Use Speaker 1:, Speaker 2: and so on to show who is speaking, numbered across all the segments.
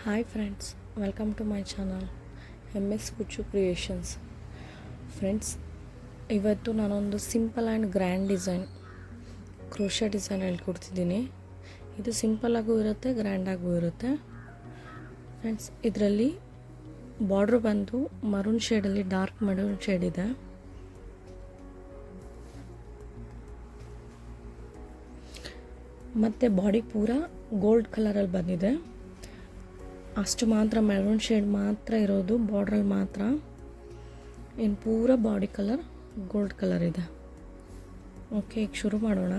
Speaker 1: Hi friends, welcome to my channel MS Kuchchu creations. Friends, ಇವತ್ತು ನಾನೊಂದು simple and grand design crochet design ಹೇಳ್ಕೊಡ್ತಿದ್ದೀನಿ. ಇದು ಸಿಂಪಲ್ಲಾಗೂ ಇರುತ್ತೆ, ಗ್ರ್ಯಾಂಡಾಗೂ ಇರುತ್ತೆ. ಫ್ರೆಂಡ್ಸ್, ಇದರಲ್ಲಿ ಬಾರ್ಡ್ರ್ ಬಂದು ಮರೂನ್ ಶೇಡಲ್ಲಿ ಡಾರ್ಕ್ ಮರೂನ್ ಶೇಡ್ ಇದೆ. ಮತ್ತು ಬಾಡಿ ಪೂರ ಗೋಲ್ಡ್ ಕಲರಲ್ಲಿ ಬಂದಿದೆ. ಅಷ್ಟು ಮಾತ್ರ ಮೆರೂನ್ ಶೇಡ್ ಮಾತ್ರ ಇರೋದು ಬಾರ್ಡ್ರಲ್ಲಿ ಮಾತ್ರ. ಇನ್ನು ಪೂರ ಬಾಡಿ ಕಲರ್ ಗೋಲ್ಡ್ ಕಲರ್ ಇದೆ. ಓಕೆ, ಈಗ ಶುರು ಮಾಡೋಣ.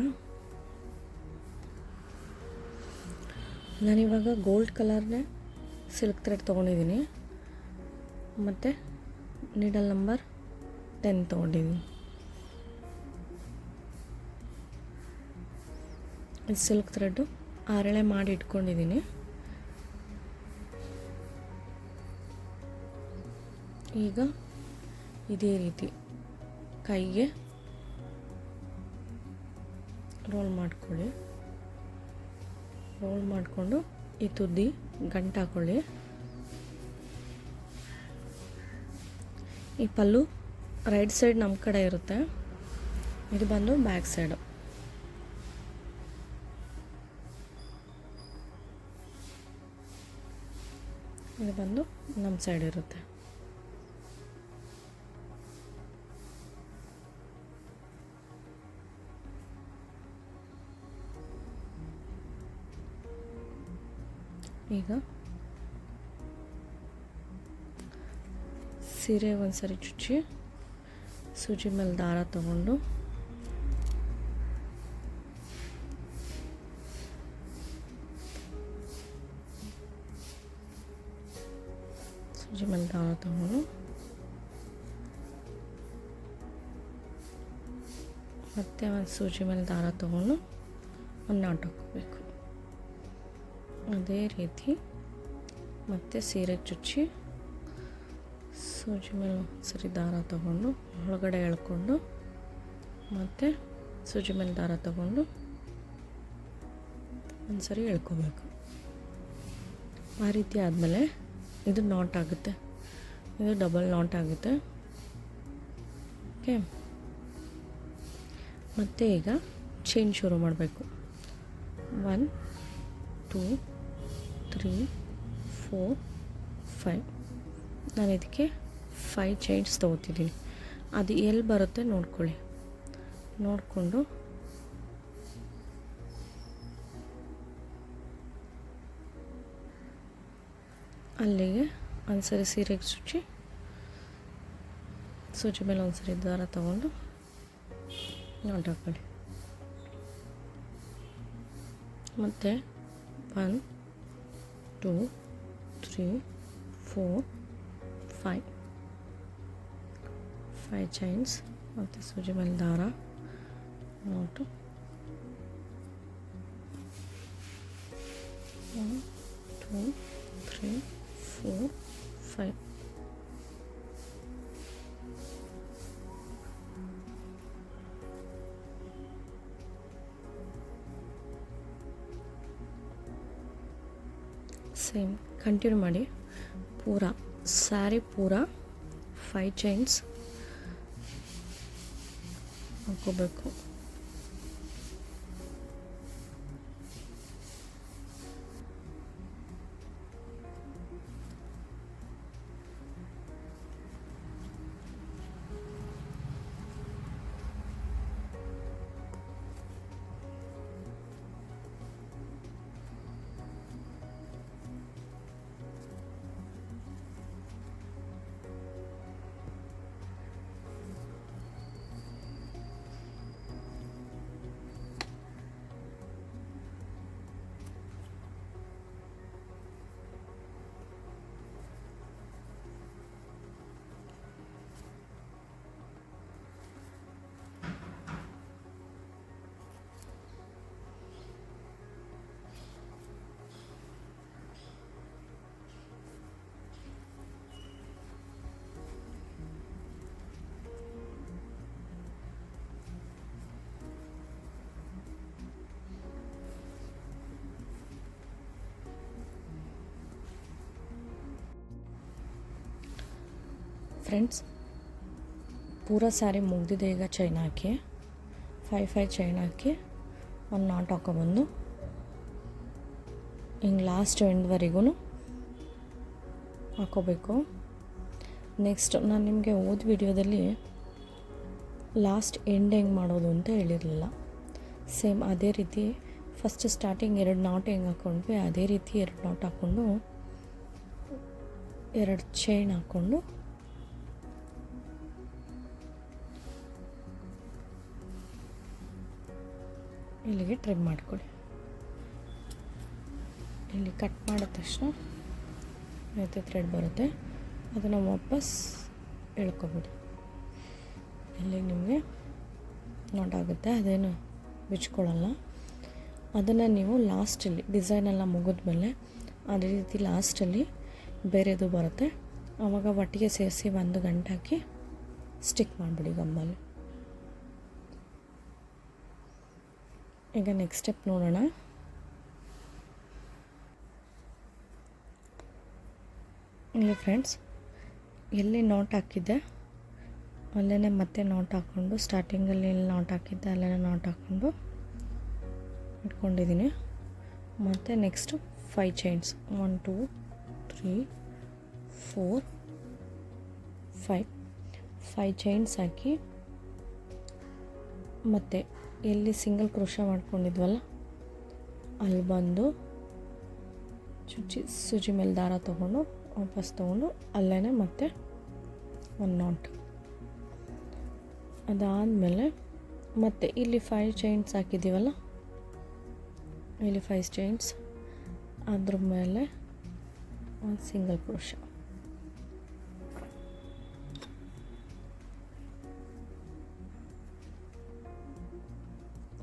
Speaker 1: ನಾನಿವಾಗ ಗೋಲ್ಡ್ ಕಲರ್ನೇ ಸಿಲ್ಕ್ ಥ್ರೆಡ್ ತೊಗೊಂಡಿದ್ದೀನಿ ಮತ್ತು ನೀಡಲ್ ನಂಬರ್ 10 ತೊಗೊಂಡಿದ್ದೀನಿ. ಸಿಲ್ಕ್ ಥ್ರೆಡ್ಡು ಆರೆಳೆ ಮಾಡಿ ಇಟ್ಕೊಂಡಿದ್ದೀನಿ. ಈಗ ಇದೇ ರೀತಿ ಕೈಗೆ ರೋಲ್ ಮಾಡ್ಕೊಳ್ಳಿ. ರೋಲ್ ಮಾಡಿಕೊಂಡು ಈ ತುದಿ ಗಂಟು ಹಾಕ್ಕೊಳ್ಳಿ. ಈ ಪಲ್ಲು ರೈಟ್ ಸೈಡ್ ನಮ್ಮ ಕಡೆ ಇರುತ್ತೆ, ಇದು ಬಂದು ಬ್ಯಾಕ್ ಸೈಡು. ಇದು ಬಂದು ನಮ್ಮ ಸೈಡ್ ಇರುತ್ತೆ. ಈಗ ಸೀರೆ ಒಂದ್ಸರಿ ಚುಚ್ಚಿ ಸೂಜಿ ಮೇಲೆ ದಾರ ತಗೊಂಡು ಮತ್ತೆ ಒಂದು ಸೂಜಿ ಮೇಲೆ ದಾರ ತಗೊಂಡು ಒಂದು ನಾಟ್ ಹಾಕೋಬೇಕು. ಅದೇ ರೀತಿ ಮತ್ತೆ ಸೀರೆ ಚುಚ್ಚಿ ಸೂಜಿ ಮೇಲೆ ಸರಿ ದಾರ ತಗೊಂಡು ಒಳಗಡೆ ಎಳ್ಕೊಂಡು ಮತ್ತು ಸೂಜಿ ಮೇಲೆ ದಾರ ತಗೊಂಡು ಒಂದು ಸರಿ ಎಳ್ಕೋಬೇಕು. ಆ ರೀತಿ ಆದಮೇಲೆ ಇದು ನಾಟ್ ಆಗುತ್ತೆ, ಇದು ಡಬಲ್ ನಾಟ್ ಆಗುತ್ತೆ. ಓಕೆ, ಮತ್ತು ಈಗ ಚೈನ್ ಶುರು ಮಾಡಬೇಕು. 1 2 3 4 5. ನಾನು ಇದಕ್ಕೆ 5 ಚೈನ್ಸ್ ತೊಗೋತಿದ್ದೀನಿ. ಅದು ಎಲ್ಲಿ ಬರುತ್ತೆ ನೋಡ್ಕೊಳ್ಳಿ. ನೋಡಿಕೊಂಡು ಅಲ್ಲಿಗೆ ಒಂದ್ಸರಿ ಸೀರೆಗೆ ಚುಚ್ಚಿ ಸೂಜಿ ಮೇಲೆ ಒಂದ್ಸರಿ ದಾರ ತಗೊಂಡು ನಾಟ್ ಹಾಕೊಳ್ಳಿ. ಮತ್ತು 1 2 3 4 5 ಚೈನ್ಸ್ ಮತ್ತು ಸೂಜಿ ಮೇಲೆ ದಾರ ನೋಟು 1 2 3 4 5. ಸೇಮ್ ಕಂಟಿನ್ಯೂ ಮಾಡಿ. ಪೂರ ಸ್ಯಾರಿ ಪೂರ 5 ಚೈನ್ಸ್ ಹಾಕೋಬೇಕು. ಫ್ರೆಂಡ್ಸ್, ಪೂರ ಸ್ಯಾರಿ ಮುಗ್ದಿದೆ. ಈಗ ಚೈನ್ ಹಾಕಿ 5 ಚೈನ್ ಹಾಕಿ ಒಂದು ನಾಟ್ ಹಾಕೊಬಂದು ಹಿಂಗೆ ಲಾಸ್ಟ್ ಎಂಡ್ವರೆಗೂ ಹಾಕೋಬೇಕು. ನೆಕ್ಸ್ಟ್ ನಾನು ನಿಮಗೆ ಹೋದ ವಿಡಿಯೋದಲ್ಲಿ ಲಾಸ್ಟ್ ಎಂಡ್ ಹೆಂಗೆ ಮಾಡೋದು ಅಂತ ಹೇಳಿರಲಿಲ್ಲ. ಸೇಮ್ ಅದೇ ರೀತಿ ಫಸ್ಟ್ ಸ್ಟಾರ್ಟಿಂಗ್ 2 ನಾಟ್ ಹೆಂಗೆ ಹಾಕ್ಕೊಂಡ್ವಿ ಅದೇ ರೀತಿ 2 ನಾಟ್ ಹಾಕ್ಕೊಂಡು 2 ಚೈನ್ ಹಾಕ್ಕೊಂಡು ಇಲ್ಲಿಗೆ ಟ್ರಿಮ್ ಮಾಡ್ಕೊಳ್ಳಿ. ಇಲ್ಲಿ ಕಟ್ ಮಾಡಿದ ತಕ್ಷಣ ಮತ್ತೆ ಥ್ರೆಡ್ ಬರುತ್ತೆ, ಅದನ್ನು ವಾಪಸ್ ಎಳ್ಕೊಬಿಡಿ. ಇಲ್ಲಿ ನಿಮಗೆ ನಾಟ್ ಆಗುತ್ತೆ, ಅದೇನು ಬಿಚ್ಕೊಳ್ಳಲ್ಲ. ಅದನ್ನು ನೀವು ಲಾಸ್ಟಲ್ಲಿ ಡಿಸೈನೆಲ್ಲ ಮುಗಿದ್ಮೇಲೆ ಅದೇ ರೀತಿ ಲಾಸ್ಟಲ್ಲಿ ಬೇರೆದು ಬರುತ್ತೆ, ಆವಾಗ ಒಟ್ಟಿಗೆ ಸೇರಿಸಿ 1 ಗಂಟೆ ಹಾಕಿ ಸ್ಟಿಕ್ ಮಾಡಿಬಿಡಿ ಗಮ್ಮಲ್ಲಿ. ಈಗ ನೆಕ್ಸ್ಟ್ ಸ್ಟೆಪ್ ನೋಡೋಣ. ಇಲ್ಲಿ ಫ್ರೆಂಡ್ಸ್, ಎಲ್ಲಿ ನಾಟ್ ಹಾಕಿದ್ದೆ ಅಲ್ಲೇ ಮತ್ತೆ ನಾಟ್ ಹಾಕ್ಕೊಂಡು ಸ್ಟಾರ್ಟಿಂಗಲ್ಲಿ ಎಲ್ಲಿ ನಾಟ್ ಹಾಕಿದ್ದೆ ಅಲ್ಲೇ ನಾಟ್ ಹಾಕ್ಕೊಂಡು ಇಟ್ಕೊಂಡಿದ್ದೀನಿ. ಮತ್ತು ನೆಕ್ಸ್ಟು 5 ಚೈನ್ಸ್ 1 2 3 4 5 ಚೈನ್ಸ್ ಹಾಕಿ ಮತ್ತು ಎಲ್ಲಿ ಸಿಂಗಲ್ ಕ್ರೋಶ ಮಾಡ್ಕೊಂಡಿದ್ವಲ್ಲ ಅಲ್ಲಿ ಬಂದು ಸೂಜಿ ಮೇಲೆ ದಾರ ತೊಗೊಂಡು ವಾಪಸ್ ತೊಗೊಂಡು ಅಲ್ಲೇ ಮತ್ತೆ ಒಂದು ನಾಟ್. ಅದಾದಮೇಲೆ ಮತ್ತೆ ಇಲ್ಲಿ 5 ಚೈನ್ಸ್ ಹಾಕಿದ್ದೀವಲ್ಲ, ಇಲ್ಲಿ 5 ಚೈನ್ಸ್, ಅದ್ರ ಮೇಲೆ ಒಂದು ಸಿಂಗಲ್ ಕ್ರೋಶ.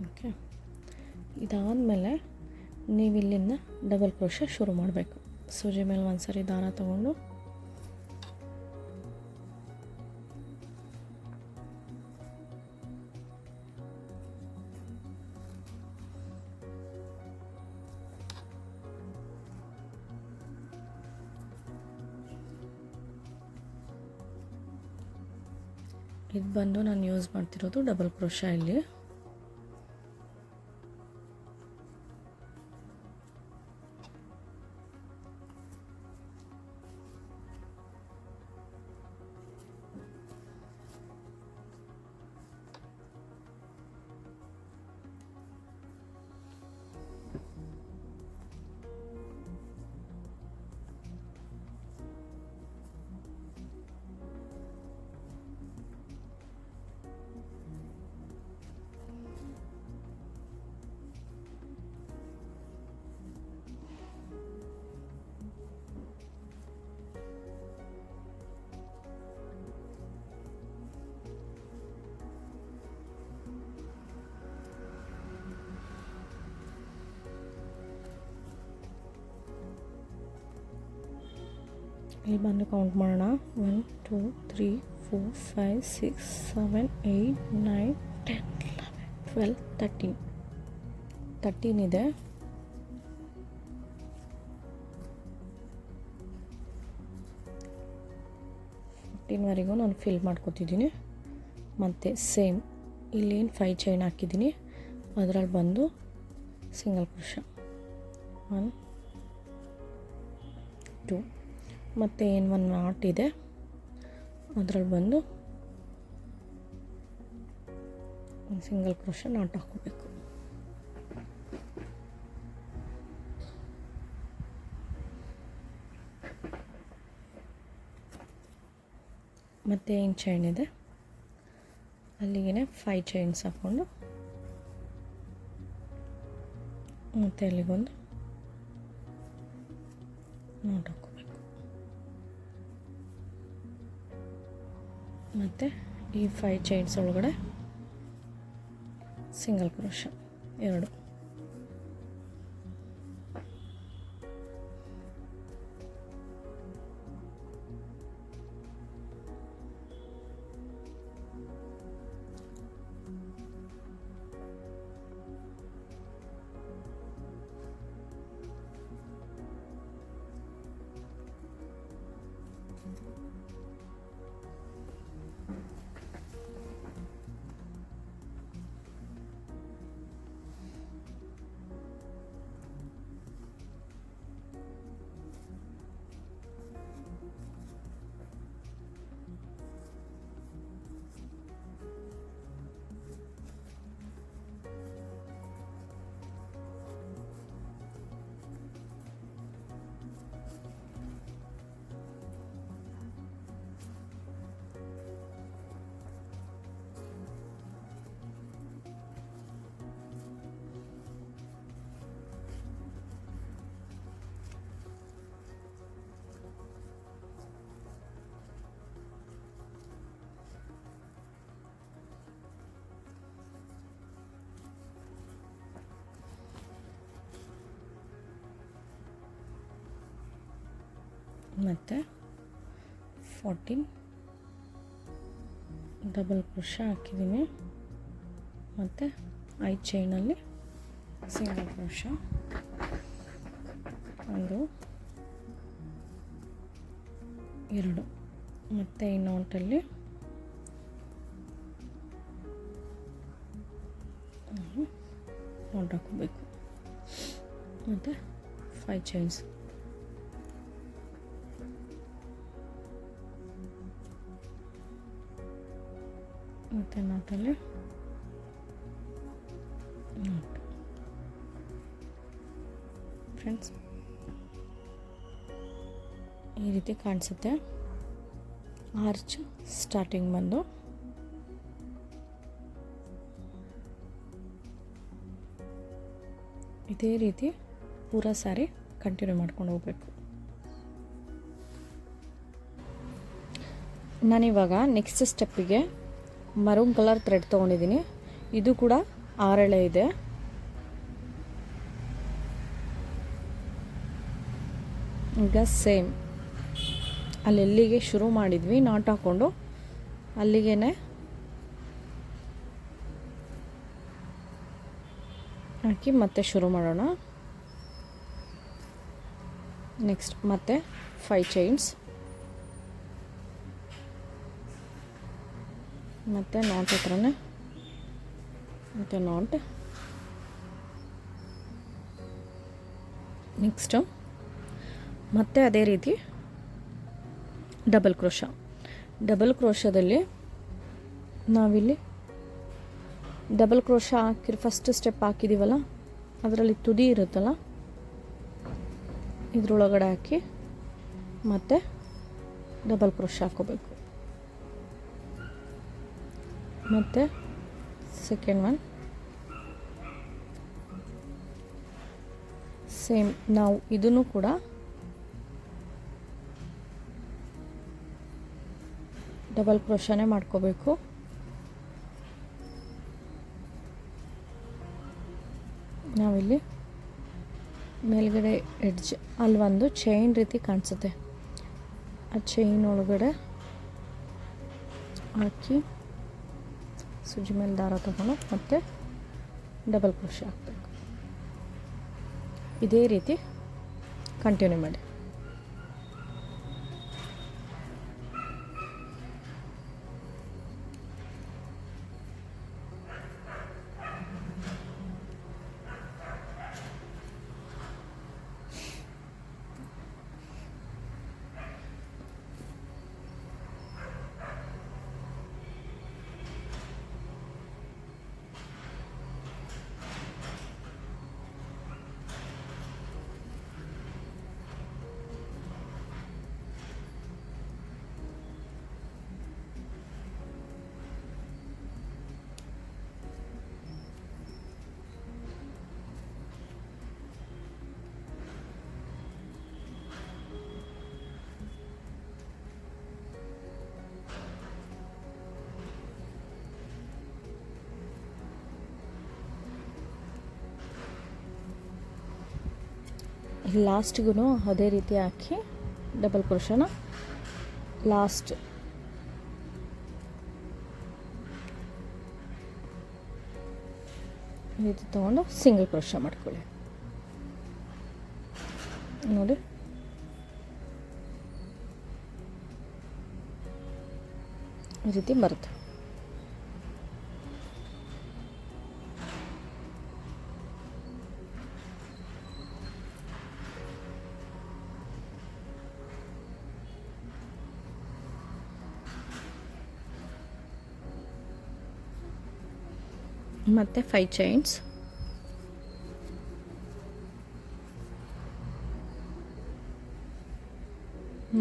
Speaker 1: ಓಕೆ, ಇದಾದಮೇಲೆ ನೀವು ಇಲ್ಲಿಂದ ಡಬಲ್ ಕ್ರೋಶ ಶುರು ಮಾಡಬೇಕು. ಸೂಜಿ ಮೇಲೆ ಒಂದು ಸರಿ ದಾರ ತಗೊಂಡು ಇದು ಬಂದು ನಾನು ಯೂಸ್ ಮಾಡ್ತಿರೋದು ಡಬಲ್ ಕ್ರೋಶ. ಇಲ್ಲಿ ಇಲ್ಲಿ ಬಂದು ಕೌಂಟ್ ಮಾಡೋಣ. 1 2 3 4 5 6 7 8 9 10 11 12 13 ಇದೆ. ವರೆಗೂ ನಾನು ಫಿಲ್ ಮಾಡ್ಕೊತಿದ್ದೀನಿ. ಮತ್ತು ಸೇಮ್ ಇಲ್ಲೇನು 5 ಚೈನ್ ಹಾಕಿದ್ದೀನಿ ಅದರಲ್ಲಿ ಬಂದು ಸಿಂಗಲ್ ಕ್ರೋಶ 1 2, ಮತ್ತು ಏನು ಒಂದು ನಾಟ್ ಇದೆ ಅದರಲ್ಲಿ ಬಂದು ಒಂದು ಸಿಂಗಲ್ ಕ್ರೋಶ ನಾಟ್ ಹಾಕೋಬೇಕು. ಮತ್ತು ಏನು ಚೈನ್ ಇದೆ ಅಲ್ಲಿಗೆ 5 ಚೈನ್ಸ್ ಹಾಕ್ಕೊಂಡು ಮತ್ತು ಅಲ್ಲಿಗೊಂದು ನಾಟ್ ಹಾಕೋಬೇಕು. ಮತ್ತು ಈ 5 ಚೈನ್ಸ್ ಒಳಗಡೆ ಸಿಂಗಲ್ ಕ್ರೋಶ 2. ಮತ್ತು 14 ಡಬಲ್ ಕ್ರೋಶ ಹಾಕಿದ್ದೀನಿ. ಮತ್ತು 5 ಚೈನಲ್ಲಿ ಸಿಂಗಲ್ ಕ್ರೋಶ, 1 2, ಮತ್ತು ಈ ನಾಟಲ್ಲಿ ನಾಟ್ ಹಾಕೋಬೇಕು. ಮತ್ತು 5 ಚೈನ್ಸ್, ಮತ್ತು ನಾಟಲ್ಲಿ ನಾಟ್. ಫ್ರೆಂಡ್ಸ್, ಈ ರೀತಿ ಕಾಣಿಸುತ್ತೆ ಆರ್ಚ್ ಸ್ಟಾರ್ಟಿಂಗ್ ಬಂದು. ಇದೇ ರೀತಿ ಪೂರ ಸ್ಯಾರಿ ಕಂಟಿನ್ಯೂ ಮಾಡ್ಕೊಂಡು ಹೋಗಬೇಕು. ನಾನಿವಾಗ ನೆಕ್ಸ್ಟ್ ಸ್ಟೆಪ್ಪಿಗೆ ಮರೂನ್ ಕಲರ್ ಥ್ರೆಡ್ ತೊಗೊಂಡಿದ್ದೀನಿ. ಇದು ಕೂಡ 6 ಎಳೆ ಇದೆ. ಈಗ ಸೇಮ್ ಅಲ್ಲೆಲ್ಲಿಗೆ ಶುರು ಮಾಡಿದ್ವಿ ನಾಟ್ ಹಾಕ್ಕೊಂಡು ಅಲ್ಲಿಗೆ ಹಾಕಿ ಮತ್ತೆ ಶುರು ಮಾಡೋಣ. ನೆಕ್ಸ್ಟ್ ಮತ್ತೆ 5 ಚೈನ್ಸ್, ಮತ್ತು ನಾಟ್ ಹತ್ರನೇ ಮತ್ತು ನಾಟ್. ನೆಕ್ಸ್ಟು ಮತ್ತೆ ಅದೇ ರೀತಿ ಡಬಲ್ ಕ್ರೋಶ. ಡಬಲ್ ಕ್ರೋಶದಲ್ಲಿ ನಾವಿಲ್ಲಿ ಡಬಲ್ ಕ್ರೋಶ ಫಸ್ಟ್ ಸ್ಟೆಪ್ ಹಾಕಿದ್ದೀವಲ್ಲ, ಅದರಲ್ಲಿ ತುದಿ ಇರುತ್ತಲ್ಲ, ಇದ್ರೊಳಗಡೆ ಹಾಕಿ ಮತ್ತೆ ಡಬಲ್ ಕ್ರೋಶ ಹಾಕೋಬೇಕು. ಮತ್ತು ಸೆಕೆಂಡ್ ಒನ್ ಸೇಮ್. ನಾವು ಇದನ್ನು ಕೂಡ ಡಬಲ್ ಕ್ರೋಶನೇ ಮಾಡ್ಕೋಬೇಕು. ನಾವಿಲ್ಲಿ ಮೇಲ್ಗಡೆ ಎಡ್ಜ್ ಅಲ್ಲಿ ಒಂದು ಚೈನ್ ರೀತಿ ಕಾಣಿಸುತ್ತೆ, ಆ ಚೈನ್ ಒಳಗಡೆ ಹಾಕಿ ಸೂಜಿ ಮೇಲೆ ದಾರ ತಗೊಂಡು ಮತ್ತೆ ಡಬಲ್ ಕ್ರೋಶ ಹಾಕಬೇಕು. ಇದೇ ರೀತಿ ಕಂಟಿನ್ಯೂ ಮಾಡಿ. ಲಾಸ್ಟ್ಗೂ ಅದೇ ರೀತಿ ಹಾಕಿ ಡಬಲ್ ಕ್ರೋಶನ ಲಾಸ್ಟ್ ಈ ರೀತಿ ತೊಗೊಂಡು ಸಿಂಗಲ್ ಕ್ರೋಶ ಮಾಡ್ಕೊಳ್ಳಿ. ನೋಡಿ, ಈ ರೀತಿ ಬರುತ್ತೆ. ಮತ್ತು 5 ಚೈನ್ಸ್,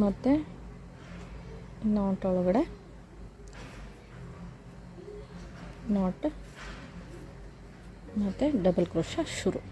Speaker 1: ಮತ್ತು ನಾಟ್ ಒಳಗಡೆ ನಾಟ್ ಮತ್ತು ಡಬಲ್ ಕ್ರೋಶ ಶುರು.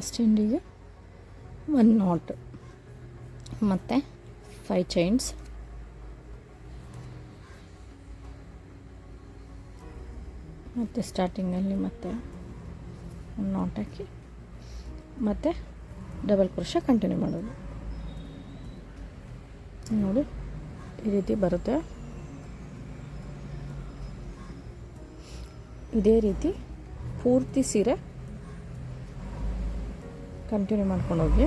Speaker 1: ಲಾಸ್ಟ್ ಎಂಡಿಗೆ 1 ನಾಟ್ ಮತ್ತು 5 ಚೈನ್ಸ್, ಮತ್ತು ಸ್ಟಾರ್ಟಿಂಗಲ್ಲಿ ಮತ್ತೆ 1 ನಾಟ್ ಹಾಕಿ ಮತ್ತು ಡಬಲ್ ಕ್ರೋಶೆ ಕಂಟಿನ್ಯೂ ಮಾಡೋದು. ನೋಡಿ ಈ ರೀತಿ ಬರುತ್ತೆ. ಇದೇ ರೀತಿ ಪೂರ್ತಿ ಸೀರೆ ಕಂಟಿನ್ಯೂ ಮಾಡ್ಕೊಂಡು ಹೋಗಿ.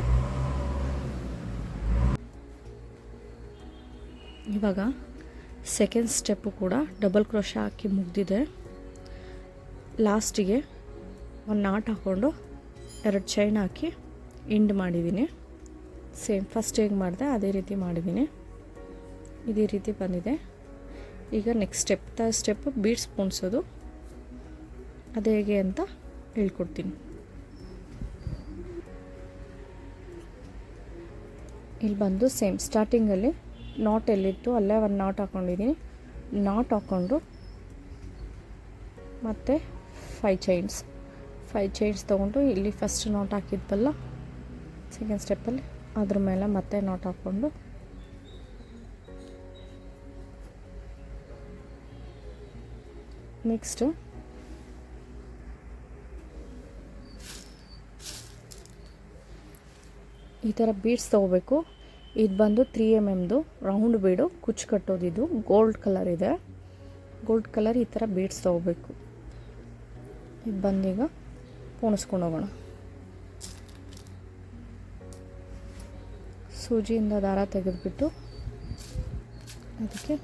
Speaker 1: ಇವಾಗ ಸೆಕೆಂಡ್ ಸ್ಟೆಪ್ಪು ಕೂಡ ಡಬಲ್ ಕ್ರೋಶೆ ಹಾಕಿ ಮುಗಿದಿದೆ. ಲಾಸ್ಟಿಗೆ 1 ನಾಟ್ ಹಾಕ್ಕೊಂಡು 2 ಚೈನ್ ಹಾಕಿ ಎಂಡ್ ಮಾಡಿದ್ದೀನಿ. ಸೇಮ್ ಫಸ್ಟ್ ಹೇಗೆ ಮಾಡಿದೆ ಅದೇ ರೀತಿ ಮಾಡಿದ್ದೀನಿ. ಇದೇ ರೀತಿ ಬಂದಿದೆ. ಈಗ ನೆಕ್ಸ್ಟ್ ಥರ್ಡ್ ಸ್ಟೆಪ್ ಬೀಡ್ಸ್ ಪೋಣಿಸೋದು, ಅದು ಹೇಗೆ ಅಂತ ಹೇಳ್ಕೊಡ್ತೀನಿ. ಇಲ್ಲಿ ಬಂದು ಸೇಮ್ ಸ್ಟಾರ್ಟಿಂಗಲ್ಲಿ ನಾಟ್ ಎಲ್ಲಿತ್ತು ಅಲ್ಲೇ 1 ನಾಟ್ ಹಾಕ್ಕೊಂಡಿದ್ದೀನಿ. ನಾಟ್ ಹಾಕ್ಕೊಂಡು ಮತ್ತು 5 ಚೈನ್ಸ್ ತೊಗೊಂಡು ಇಲ್ಲಿ ಫಸ್ಟ್ ನಾಟ್ ಹಾಕಿದ್ವಲ್ಲ ಸೆಕೆಂಡ್ ಸ್ಟೆಪ್ಪಲ್ಲಿ ಅದ್ರ ಮೇಲೆ ಮತ್ತೆ ನಾಟ್ ಹಾಕ್ಕೊಂಡು ನೆಕ್ಸ್ಟು ಈ ಥರ ಬೀಡ್ಸ್ ತೊಗೋಬೇಕು. ಇದು ಬಂದು 3 mm ರೌಂಡ್ ಬೀಡು ಕುಚ್ಚು ಕಟ್ಟೋದಿದು ಗೋಲ್ಡ್ ಕಲರ್ ಇದೆ. ಗೋಲ್ಡ್ ಕಲರ್ ಈ ಥರ ಬೀಡ್ಸ್ ತೊಗೋಬೇಕು. ಇದು ಬಂದೀಗ ಪೋಣಿಸ್ಕೊಂಡು ಹೋಗೋಣ. ಸೂಜಿಯಿಂದ ದಾರ ತೆಗೆದುಬಿಟ್ಟು ಅದಕ್ಕೆ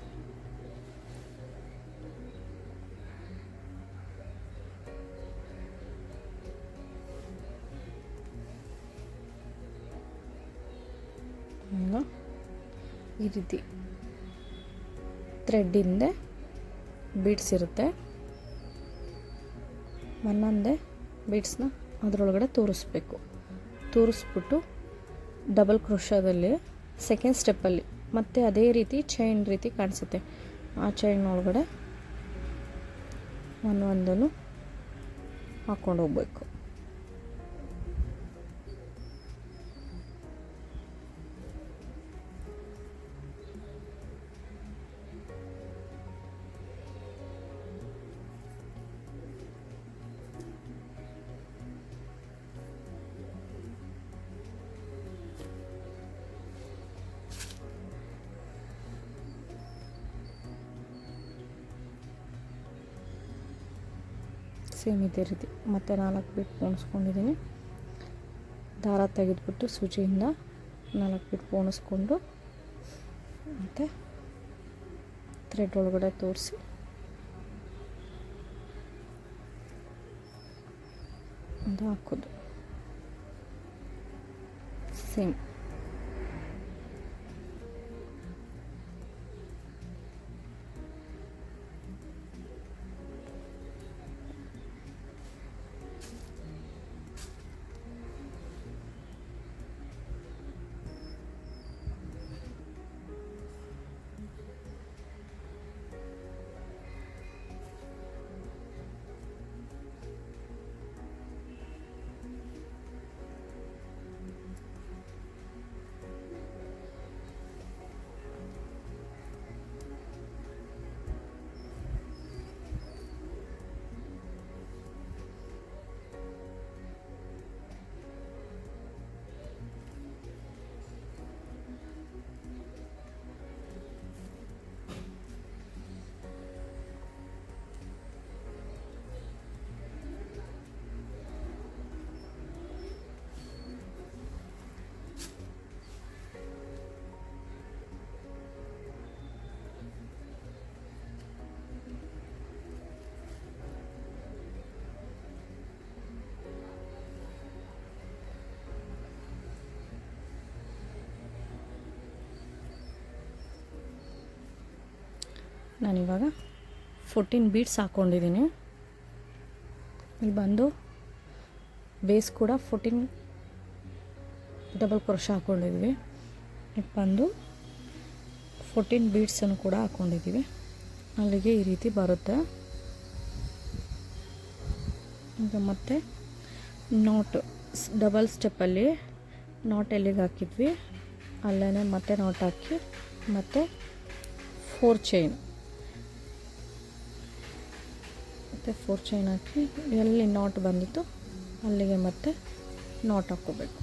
Speaker 1: ಈ ರೀತಿ ಥ್ರೆಡ್ಡಿಂದ ಬೀಡ್ಸ್ ಇರುತ್ತೆ. ಒಂದೊಂದೇ ಬೀಡ್ಸ್ನ ಅದರೊಳಗಡೆ ತೋರಿಸ್ಬಿಟ್ಟು ಡಬಲ್ ಕ್ರೋಶದಲ್ಲಿ ಸೆಕೆಂಡ್ ಸ್ಟೆಪ್ಪಲ್ಲಿ ಮತ್ತೆ ಅದೇ ರೀತಿ ಚೈನ್ ರೀತಿ ಕಾಣಿಸುತ್ತೆ. ಆ ಚೈನ್ ಒಳಗಡೆ ಒಂದೊಂದನ್ನು ಹಾಕ್ಕೊಂಡು ಹೋಗ್ಬೇಕು. ಸೇಮ್ ಇದೇ ರೀತಿ ಮತ್ತೆ 4 ಬಿಟ್ ಪೋಣಿಸ್ಕೊಂಡಿದ್ದೀನಿ. ದಾರ ತೆಗೆದುಬಿಟ್ಟು ಸೂಜಿಯಿಂದ 4 ಬಿಟ್ ಪೋಣಿಸ್ಕೊಂಡು ಮತ್ತು ಥ್ರೆಡ್ ಒಳಗಡೆ ತೋರಿಸಿ ಅದು ಹಾಕೋದು. ಸೇಮ್ ನಾನಿವಾಗ 14 ಬೀಡ್ಸ್ ಹಾಕ್ಕೊಂಡಿದ್ದೀನಿ. ಇಲ್ಲಿ ಬಂದು ಬೇಸ್ ಕೂಡ 14 ಡಬಲ್ ಕ್ರೋಶೆ ಹಾಕ್ಕೊಂಡಿದ್ವಿ. ಇದು ಬಂದು 14 ಬೀಡ್ಸನ್ನು ಕೂಡ ಹಾಕ್ಕೊಂಡಿದ್ದೀವಿ. ಅಲ್ಲಿಗೆ ಈ ರೀತಿ ಬರುತ್ತೆ. ಈಗ ಮತ್ತೆ ಡಬಲ್ ಸ್ಟೆಪ್ಪಲ್ಲಿ ನಾಟ್ ಎಲ್ಲಿಗೆ ಹಾಕಿದ್ವಿ ಅಲ್ಲೇ ಮತ್ತೆ ನಾಟ್ ಹಾಕಿ ಮತ್ತು 4 ಚೈನ್ ಮತ್ತು 4 ಚೈನ್ ಹಾಕಿ ಎಲ್ಲಿ ನಾಟ್ ಬಂದಿತ್ತು ಅಲ್ಲಿಗೆ ಮತ್ತೆ ನಾಟ್ ಹಾಕ್ಕೋಬೇಕು.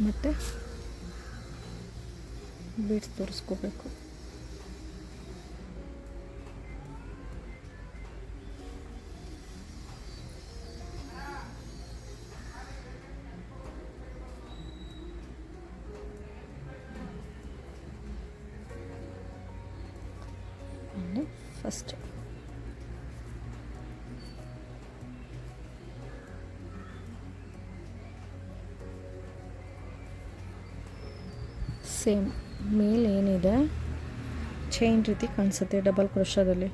Speaker 1: ಮತ್ತು ಬೀಡ್ಸ್ ತೋರಿಸ್ಕೋಬೇಕು. ಫಸ್ಟ್ ಸೇಮ್ ಮೇಲೆ ಏನಿದೆ ಚೈನ್ ರೀತಿ ಕಾಣಿಸುತ್ತೆ ಡಬಲ್ ಕ್ರೋಶದಲ್ಲಿ,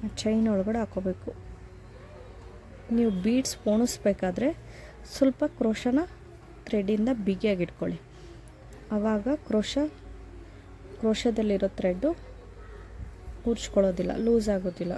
Speaker 1: ಆ ಚೈನ್ ಒಳಗಡೆ ಹಾಕೋಬೇಕು. ನೀವು ಬೀಡ್ಸ್ ಪೋಣಿಸ್ಬೇಕಾದ್ರೆ ಸ್ವಲ್ಪ ಕ್ರೋಶನ ಥ್ರೆಡ್ಡಿಂದ ಬಿಗಿಯಾಗಿಟ್ಕೊಳ್ಳಿ, ಆವಾಗ ಕ್ರೋಶದಲ್ಲಿರೋ ಥ್ರೆಡ್ಡು ಉರ್ಚ್ಕೊಳ್ಳೋದಿಲ್ಲ, ಲೂಸ್ ಆಗೋದಿಲ್ಲ.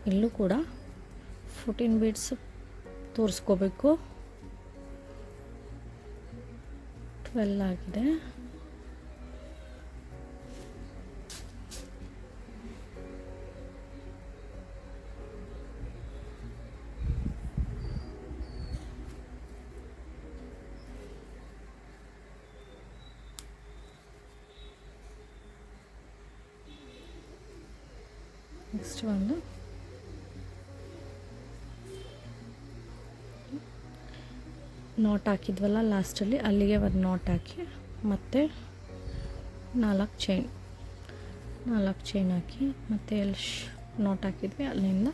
Speaker 1: ಇಲ್ಲೂ ಕೂಡ 14 ಬೀಡ್ಸ್ ತೋರಿಸ್ಕೋಬೇಕು. 12 ಆಗಿದೆ. ನೆಕ್ಸ್ಟ್ ಒಂದು ನಾಟ್ ಹಾಕಿದ್ವಲ್ಲ ಲಾಸ್ಟಲ್ಲಿ, ಅಲ್ಲಿಗೆ ಒಂದು ನಾಟ್ ಹಾಕಿ ಮತ್ತು 4 ಚೈನ್ ಹಾಕಿ ಮತ್ತು ಎಲ್ಲಿ ನಾಟ್ ಹಾಕಿದ್ವಿ ಅಲ್ಲಿಂದ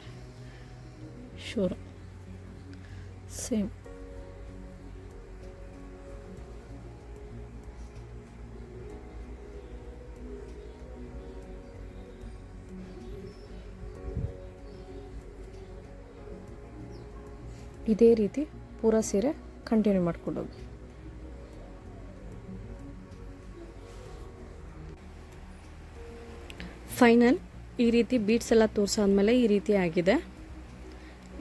Speaker 1: ಶೂರು ಸೇಮ್. ಇದೇ ರೀತಿ ಪೂರಾ ಸೀರೆ ಕಂಟಿನ್ಯೂ ಮಾಡ್ಕೊಂಡೋಗಿ. ಫೈನಲ್ ಈ ರೀತಿ ಬೀಡ್ಸ್ ಎಲ್ಲ ತೋರಿಸಾದ್ಮೇಲೆ ಈ ರೀತಿ ಆಗಿದೆ.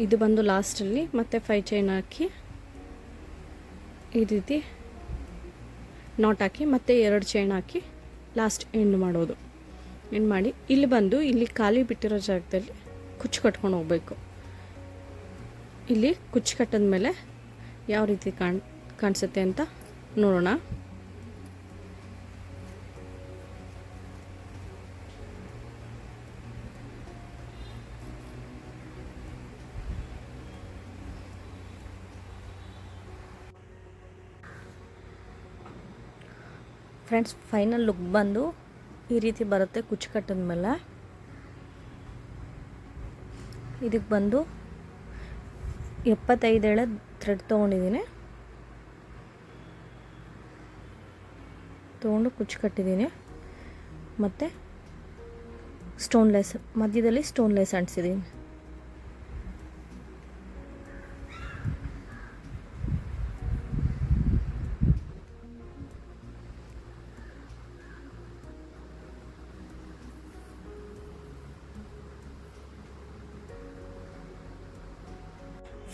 Speaker 1: ಇದು ಬಂದು ಲಾಸ್ಟಲ್ಲಿ ಮತ್ತೆ 5 ಚೈನ್ ಹಾಕಿ ಈ ರೀತಿ ನಾಟ್ ಹಾಕಿ ಮತ್ತೆ 2 ಚೈನ್ ಹಾಕಿ ಲಾಸ್ಟ್ ಎಂಡ್ ಮಾಡೋದು. ಎಂಡ್ ಮಾಡಿ ಇಲ್ಲಿ ಬಂದು ಇಲ್ಲಿ ಖಾಲಿ ಬಿಟ್ಟಿರೋ ಜಾಗದಲ್ಲಿ ಕುಚ್ಚು ಕಟ್ಕೊಂಡು ಹೋಗಬೇಕು. ಇಲ್ಲಿ ಕುಚ್ಚು ಕಟ್ಟಿದ ಮೇಲೆ ಯಾವ ರೀತಿ ಕಾಣಿಸುತ್ತೆ ಅಂತ ನೋಡೋಣ. ಫ್ರೆಂಡ್ಸ್, ಫೈನಲ್ ಲುಕ್ ಬಂದು ಈ ರೀತಿ ಬರುತ್ತೆ. ಕುಚ್ಚು ಕಟ್ಟಿದ ಮೇಲೆ ಇದಕ್ಕೆ ಬಂದು 75 ಎಳೆ ಥ್ರೆಡ್ ತೊಗೊಂಡಿದ್ದೀನಿ, ತೊಗೊಂಡು ಕುಚ್ಚು ಕಟ್ಟಿದ್ದೀನಿ. ಮತ್ತು ಸ್ಟೋನ್ ಲೇಸ್ ಮಧ್ಯದಲ್ಲಿ ಸ್ಟೋನ್ ಲೇಸ್ ಅಂಟಿಸಿದ್ದೀನಿ.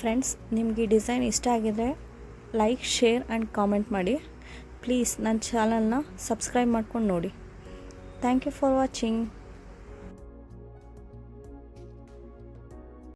Speaker 1: ಫ್ರೆಂಡ್ಸ್, ನಿಮಗೆ ಈ ಡಿಸೈನ್ ಇಷ್ಟ ಆಗಿದರೆ ಲೈಕ್, ಶೇರ್ ಆ್ಯಂಡ್ ಕಾಮೆಂಟ್ ಮಾಡಿ. ಪ್ಲೀಸ್ ನನ್ನ ಚಾನಲ್ನ ಸಬ್ಸ್ಕ್ರೈಬ್ ಮಾಡ್ಕೊಂಡು ನೋಡಿ. Thank you for watching.